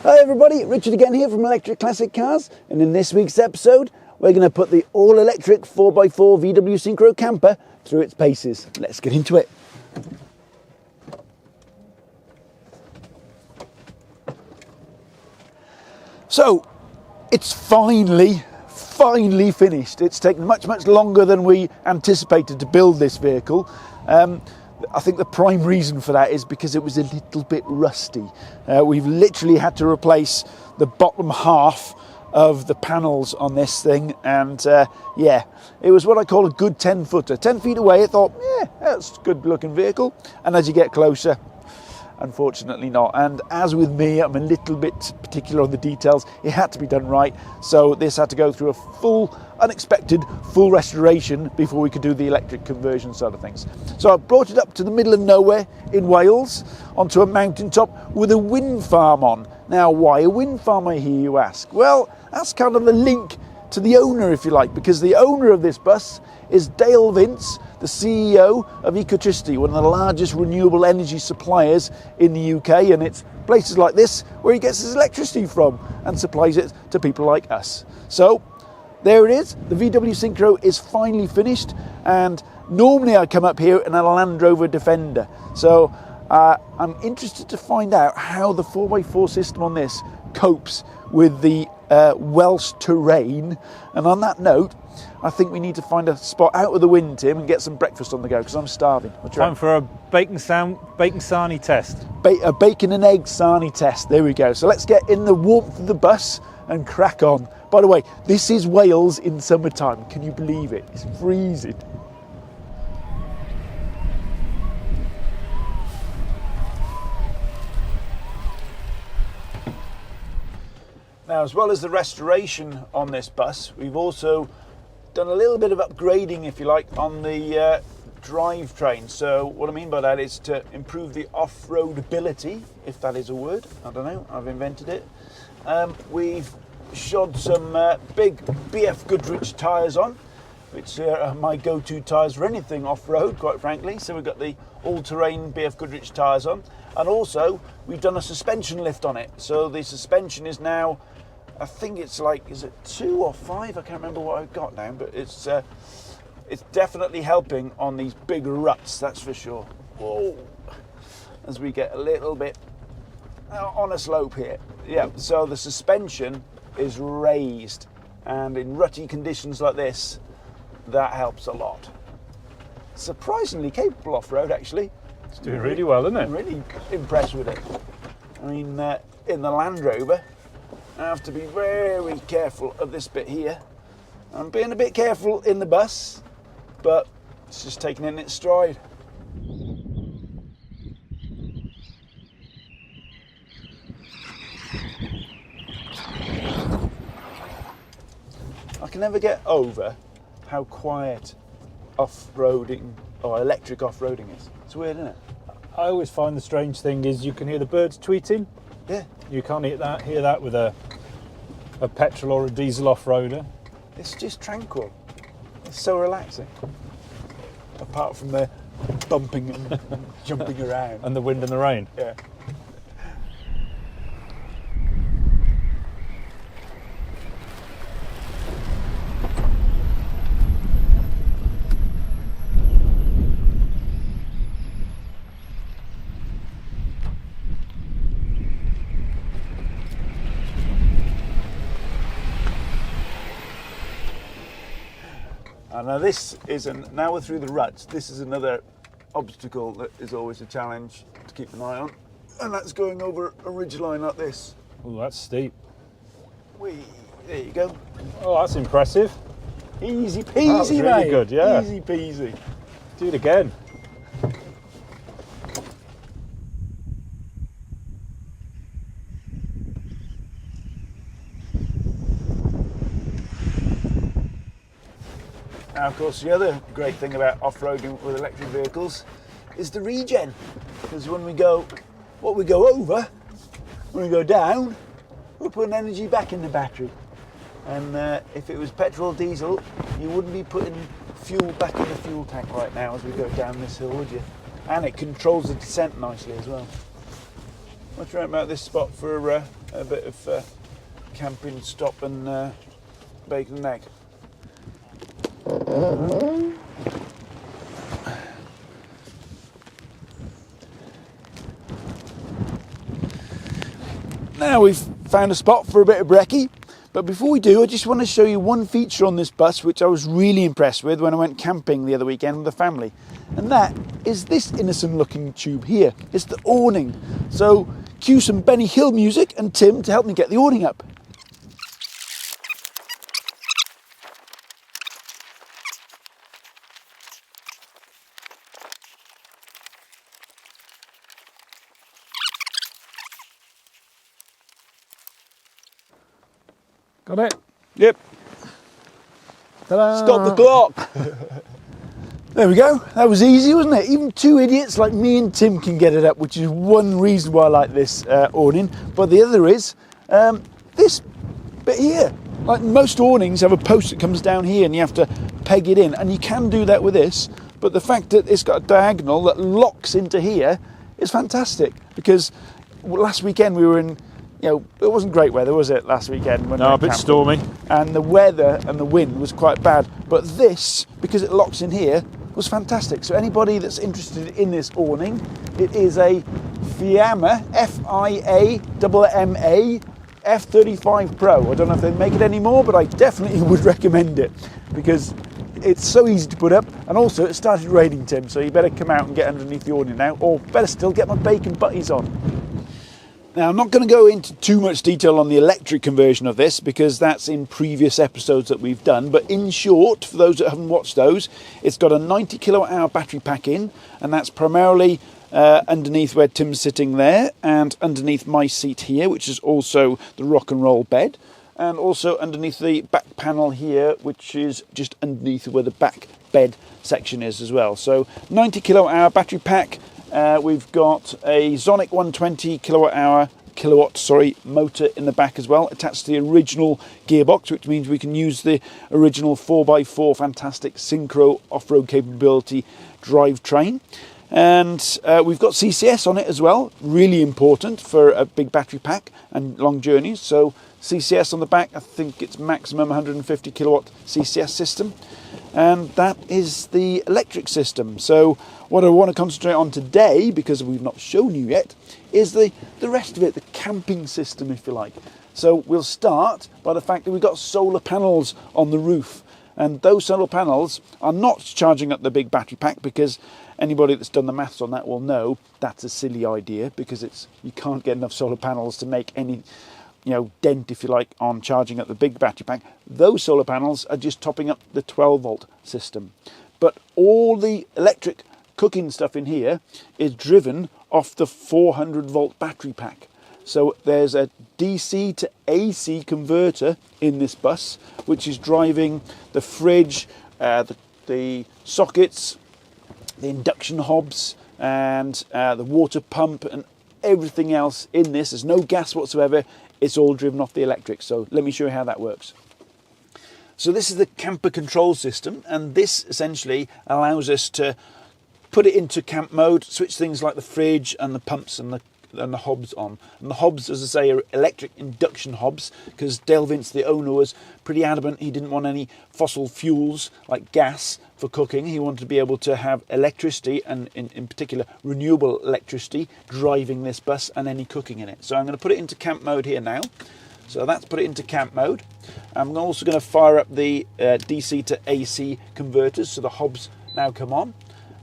Hi everybody, Richard again here from Electric Classic Cars, and in this week's episode we're going to put the all-electric 4x4 VW Syncro camper through its paces. Let's get into it. So, it's finally finished. It's taken much longer than we anticipated to build this vehicle. I think the prime reason for that is because it was a little bit rusty. We've literally had to replace the bottom half of the panels on this thing, and yeah, it was what I call a good 10-footer. 10 feet away I thought, yeah, that's a good looking vehicle, and as you get closer, unfortunately not. And as with me, I'm a little bit particular on the details. It had to be done right, so this had to go through a unexpected full restoration before we could do the electric conversion side of things. So I brought it up to the middle of nowhere in Wales onto a mountaintop with a wind farm on. Now, why a wind farm, I hear you ask? Well, that's kind of the link to the owner, if you like, because the owner of this bus is Dale Vince, the CEO of Ecotricity, one of the largest renewable energy suppliers in the UK, and it's places like this where he gets his electricity from and supplies it to people like us. So there it is, the VW Syncro is finally finished, and normally I come up here in a Land Rover Defender, so I'm interested to find out how the 4x4 system on this copes with the Welsh terrain. And on that note, I think we need to find a spot out of the wind, Tim, and get some breakfast on the go because I'm starving. Time for a bacon sarnie test. A bacon and egg sarnie test. There we go. So let's get in the warmth of the bus and crack on. By the way, this is Wales in summertime. Can you believe it? It's freezing. Now, as well as the restoration on this bus, we've also done a little bit of upgrading, if you like, on the drivetrain. So what I mean by that is to improve the off-roadability, if that is a word. I don't know, I've invented it. We've shod some big BF Goodrich tyres on, which are my go-to tyres for anything off-road, quite frankly. So we've got the all-terrain BF Goodrich tyres on. And also, we've done a suspension lift on it. So the suspension is now, I think it's like, is it 2 or 5? I can't remember what I've got now, but it's definitely helping on these big ruts, that's for sure. Whoa. As we get a little bit on a slope here. Yeah, so the suspension is raised, and in rutty conditions like this, that helps a lot. Surprisingly capable off-road, actually. It's doing really well, isn't it? I'm really impressed with it. I mean, in the Land Rover, I have to be very careful of this bit here. I'm being a bit careful in the bus, but it's just taking it in its stride. I can never get over how quiet off-roading or electric off-roading is. It's weird, isn't it? I always find the strange thing is you can hear the birds tweeting. Yeah. You can't hear that with a petrol or a diesel off-roader. It's just tranquil. It's so relaxing. Apart from the bumping and jumping around. And the wind and the rain. Yeah. Now this is now we're through the ruts. This is another obstacle that is always a challenge to keep an eye on, and that's going over a ridgeline like this. Oh, that's steep. There you go. Oh, that's impressive. Easy peasy, That was really mate. good, yeah. Easy peasy. Do it again. Now, of course, the other great thing about off-roading with electric vehicles is the regen. Because when we go over, when we go down, we're putting energy back in the battery. And if it was petrol or diesel, you wouldn't be putting fuel back in the fuel tank right now as we go down this hill, would you? And it controls the descent nicely as well. What do you reckon about this spot for a bit of camping stop and bacon and egg? Now we've found a spot for a bit of brekkie, but before we do, I just want to show you one feature on this bus which I was really impressed with when I went camping the other weekend with the family, and that is this innocent looking tube here. It's the awning. So cue some Benny Hill music and Tim to help me get the awning up. Got it? Yep. Ta-da! Stop the clock. There we go. That was easy, wasn't it? Even two idiots like me and Tim can get it up, which is one reason why I like this awning. But the other is this bit here. Like most awnings have a post that comes down here and you have to peg it in, and you can do that with this. But the fact that it's got a diagonal that locks into here is fantastic, because last weekend we were in, it wasn't great weather, was it, last weekend? When No, a bit stormy. And the weather and the wind was quite bad. But this, because it locks in here, was fantastic. So anybody that's interested in this awning, it is a Fiamma, Fiamma F35 Pro. I don't know if they make it anymore, but I definitely would recommend it, because it's so easy to put up, and also it started raining, Tim, so you better come out and get underneath the awning now, or better still, get my bacon butties on. Now, I'm not going to go into too much detail on the electric conversion of this, because that's in previous episodes that we've done. But in short, for those that haven't watched those, it's got a 90 kilowatt hour battery pack in, and that's primarily underneath where Tim's sitting there, and underneath my seat here, which is also the rock and roll bed, and also underneath the back panel here, which is just underneath where the back bed section is as well. So 90 kilowatt hour battery pack. We've got a Sonic 120 kilowatt motor in the back as well, attached to the original gearbox, which means we can use the original 4x4 fantastic Syncro off-road capability drivetrain. And we've got CCS on it as well, really important for a big battery pack and long journeys. So CCS on the back, I think it's maximum 150 kilowatt CCS system. And that is the electric system. So what I want to concentrate on today, because we've not shown you yet, is the rest of it, the camping system, if you like. So we'll start by the fact that we've got solar panels on the roof. And those solar panels are not charging up the big battery pack, because anybody that's done the maths on that will know that's a silly idea, because you can't get enough solar panels to make any dent, if you like, on charging up the big battery pack. Those solar panels are just topping up the 12 volt system. But all the electric cooking stuff in here is driven off the 400 volt battery pack. So there's a DC to AC converter in this bus, which is driving the fridge, the sockets, the induction hobs, and the water pump, and everything else in this. There's no gas whatsoever. It's all driven off the electric. So let me show you how that works. So this is the camper control system, and this essentially allows us to put it into camp mode, switch things like the fridge and the pumps and the hobs on. And the hobs, as I say, are electric induction hobs, because Dale Vince, the owner, was pretty adamant he didn't want any fossil fuels like gas for cooking. He wanted to be able to have electricity, and in particular renewable electricity, driving this bus and any cooking in it. So I'm going to put it into camp mode here now. So that's put it into camp mode. I'm also going to fire up the DC to AC converters, so the hobs now come on.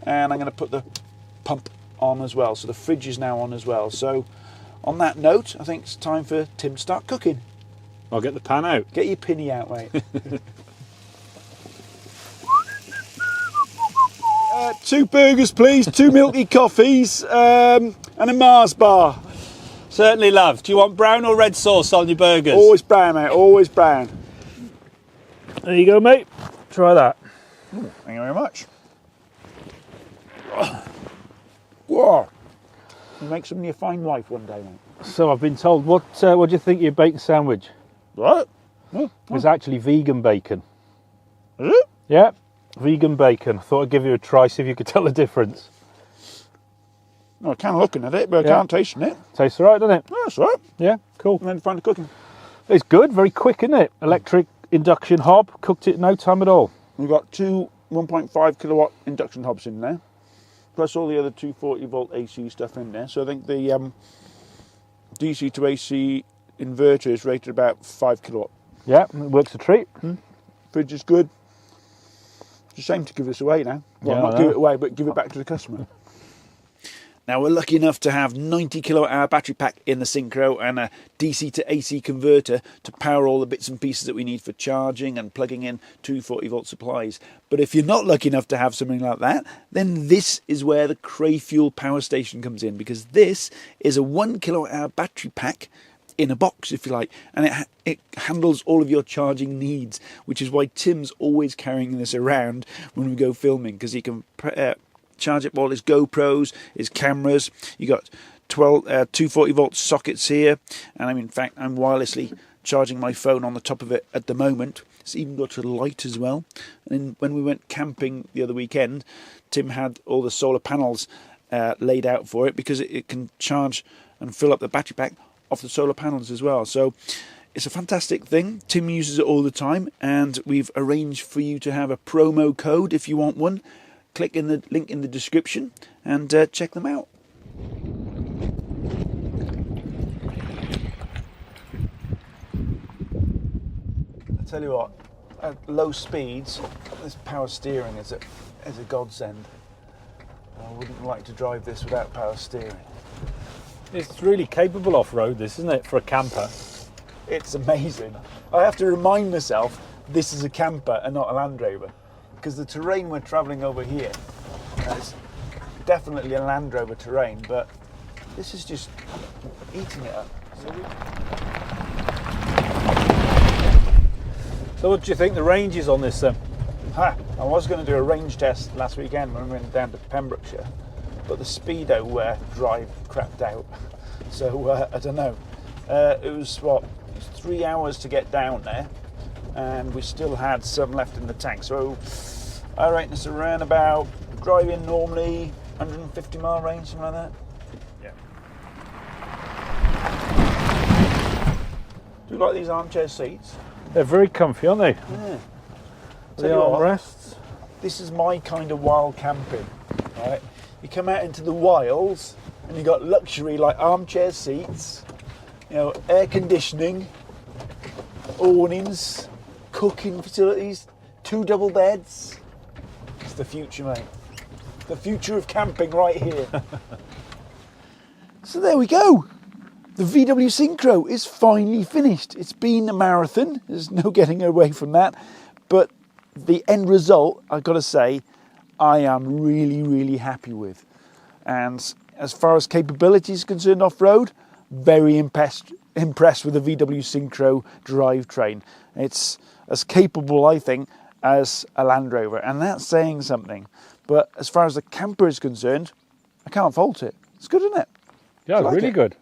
And I'm going to put the pump on as well, so the fridge is now on as well. So on that note, I think it's time for Tim to start cooking. I'll get the pan out. Get your pinny out, mate. 2 burgers, please, 2 milky coffees, and a Mars bar. Certainly, love. Do you want brown or red sauce on your burgers? Always brown, mate, always brown. There you go, mate. Try that. Ooh, thank you very much. Whoa. You make something your fine wife one day, mate. So I've been told, what do you think of your bacon sandwich? What? It's actually vegan bacon. Is it? Yeah, vegan bacon. I thought I'd give you a try, see if you could tell the difference. Well, I can looking at it, but I can't tasting it. Tastes all right, doesn't it? Oh, that's all right. Yeah, cool. And then find the cooking. It's good, very quick, isn't it? Electric induction hob, cooked it in no time at all. We've got two 1.5 kilowatt induction hobs in there, plus all the other 240 volt AC stuff in there. So I think the DC to AC inverter is rated about 5 kilowatt. Yeah, it works a treat. Fridge is good. It's a shame to give this away now. Well, Yeah, not give it away, but give it back to the customer. Now, we're lucky enough to have 90 kilowatt hour battery pack in the Syncro and a DC to AC converter to power all the bits and pieces that we need for charging and plugging in 240 volt supplies. But if you're not lucky enough to have something like that, then this is where the Cray Fuel power station comes in, because this is a 1 kilowatt hour battery pack in a box, if you like, and it handles all of your charging needs, which is why Tim's always carrying this around when we go filming, because he can charge up all his GoPros, his cameras. You got 240 volt sockets here, and in fact I'm wirelessly charging my phone on the top of it at the moment. It's even got a light as well. And when we went camping the other weekend, Tim had all the solar panels laid out for it, because it can charge and fill up the battery pack off the solar panels as well. So it's a fantastic thing. Tim uses it all the time, and we've arranged for you to have a promo code if you want one. Click in the link in the description and check them out. I tell you what, at low speeds, this power steering is a godsend. I wouldn't like to drive this without power steering. It's really capable off-road, this, isn't it, for a camper? It's amazing. I have to remind myself this is a camper and not a Land Rover, because the terrain we're travelling over here is definitely a Land Rover terrain, but this is just eating it up. So what do you think the range is on this then? I was going to do a range test last weekend when we went down to Pembrokeshire, but the Speedo drive crapped out, so I don't know. It was 3 hours to get down there, and we still had some left in the tank, so I reckon it's around about driving normally 150 mile range, something like that. Yeah. Do you like these armchair seats? They're very comfy, aren't they? Yeah. The armrests. This is my kind of wild camping, right? You come out into the wilds and you got luxury like armchair seats, air conditioning, awnings, cooking facilities, 2 double beds. It's the future, mate. The future of camping right here. So there we go. The VW Syncro is finally finished. It's been a marathon. There's no getting away from that. But the end result, I've got to say, I am really, really happy with. And as far as capability is concerned off-road, very impressed with the VW Syncro drivetrain. It's as capable, I think, as a Land Rover, and that's saying something. But as far as the camper is concerned, I can't fault it. It's good, isn't it? Yeah, it's really good.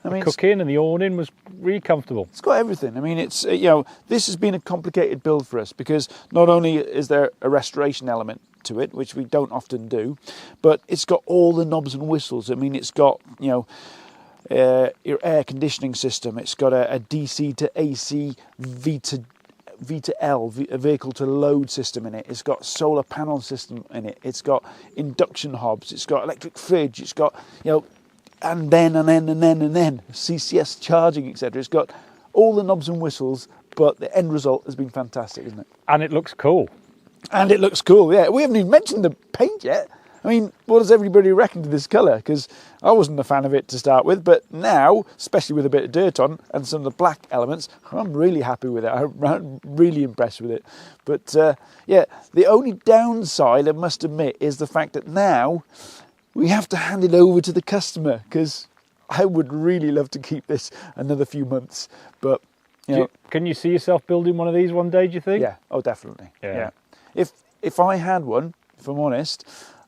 I mean, the cooking and the awning was really comfortable. It's got everything. I mean, it's this has been a complicated build for us, because not only is there a restoration element to it, which we don't often do, but it's got all the knobs and whistles. I mean, it's got your air conditioning system. It's got a DC to AC V to L, a vehicle to load system in it. It's got solar panel system in it. It's got induction hobs. It's got electric fridge. It's got and then CCS charging, etc. It's got all the knobs and whistles, but the end result has been fantastic, isn't it? And it looks cool. And it looks cool, yeah. We haven't even mentioned the paint yet. I mean, what does everybody reckon to this colour? Because I wasn't a fan of it to start with, but now, especially with a bit of dirt on and some of the black elements, I'm really happy with it. I'm really impressed with it. But the only downside, I must admit, is the fact that now we have to hand it over to the customer, because I would really love to keep this another few months. But can you see yourself building one of these one day, do you think? Yeah, oh definitely. Yeah. If I had one, if I'm honest,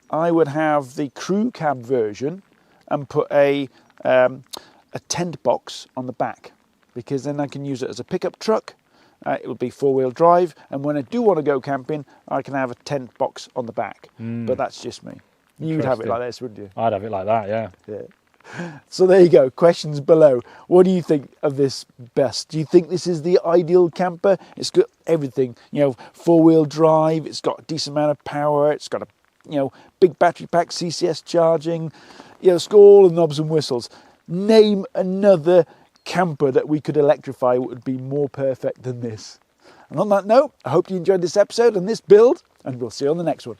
I would have the crew cab version and put a tent box on the back, because then I can use it as a pickup truck. It would be 4-wheel drive, and when I do want to go camping, I can have a tent box on the back. But that's just me. You'd have it Interesting. like this, wouldn't you? I'd have it like that, yeah. Yeah. So there you go. Questions below. What do you think of this bus? Do you think this is the ideal camper? It's got everything. You know, 4-wheel drive. It's got a decent amount of power. It's got a, you know, big battery pack, CCS charging. You know, it's got all the knobs and whistles. Name another camper that we could electrify would be more perfect than this. And on that note, I hope you enjoyed this episode and this build, and we'll see you on the next one.